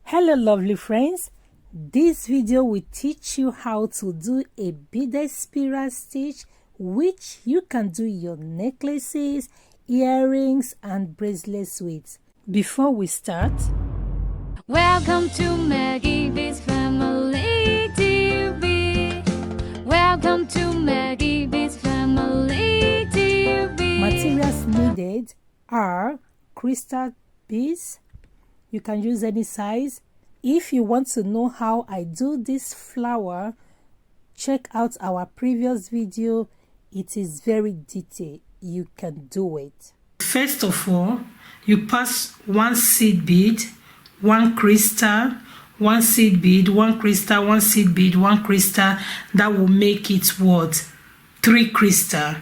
Hello lovely friends, this video will teach you how to do a beaded spiral stitch which you can do your necklaces, earrings and bracelets with. Before we start, welcome to Meggie Bead's family TV. Welcome to Meggie Bead's family TV. Materials needed are crystal beads. You can use any size. If you want to know how I do this flower, check out our previous video. It is very detailed. You can do it. First of all, you pass one seed bead, one crystal, one seed bead, one crystal, one seed bead, one crystal. That will make it what? 3 crystal.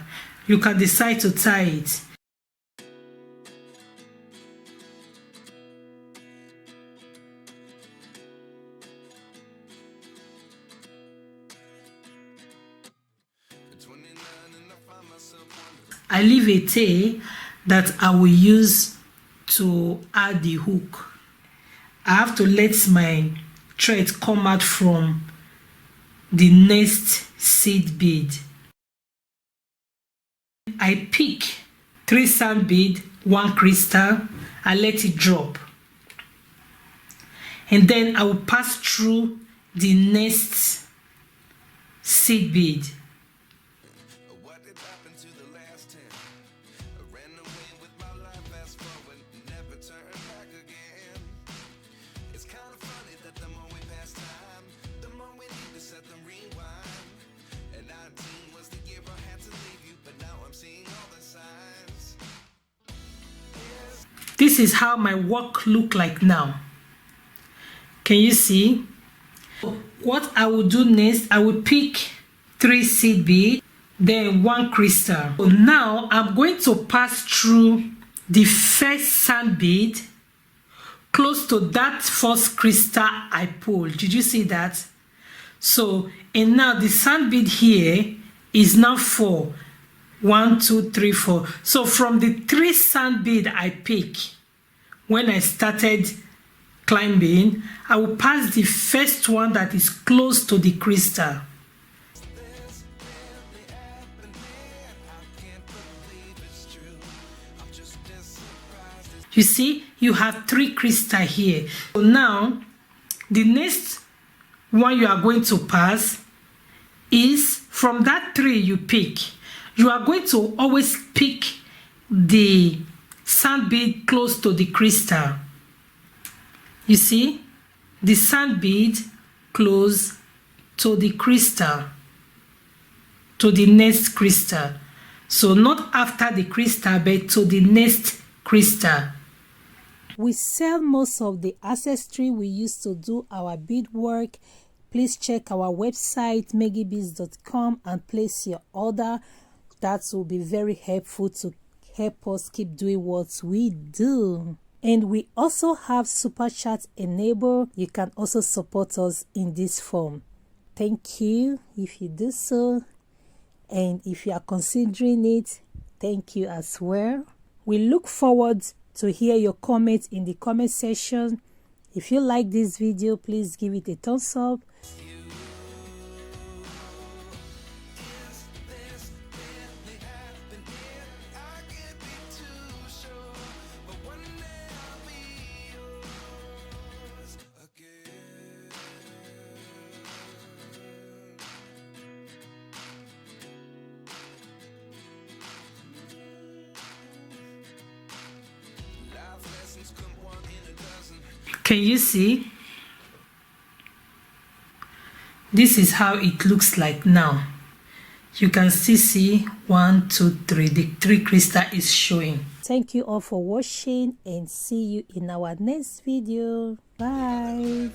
You can decide to tie it. I leave a tail that I will use to add the hook. I have to let my thread come out from the next seed bead. I pick 3 sand bead, 1 crystal, I let it drop. And then I will pass through the next seed bead. This is how my work look like now. Can you see? What I will do next, I will pick 3 seed bead, then 1 crystal. So now I'm going to pass through the first sand bead close to that first crystal I pulled. Did you see that? So, and now the sand bead here is now 4. 1, 2, 3, 4. So from the 3 sand bead I pick when I started climbing, I will pass the first one that is close to the crystal. You see, you have 3 crystal here. So now, the next one you are going to pass is from that 3 you pick. You are going to always pick the sand bead close to the crystal. You see, the sand bead close to the crystal, to the next crystal. So not after the crystal, but to the next crystal. We sell most of the accessories we use to do our bead work. Please check our website meggiebeads.com and place your order. That will be very helpful to help us keep doing what we do. And we also have super chat enabled. You can also support us in this form. Thank you if you do so. And if you are considering it, thank you as well. We look forward to hear your comments in the comment section. If you like this video, please give it a thumbs up. Can you see? This is how it looks like now. You can still see 1, 2, 3. The 3 crystal is showing. Thank you all for watching and see you in our next video. Bye.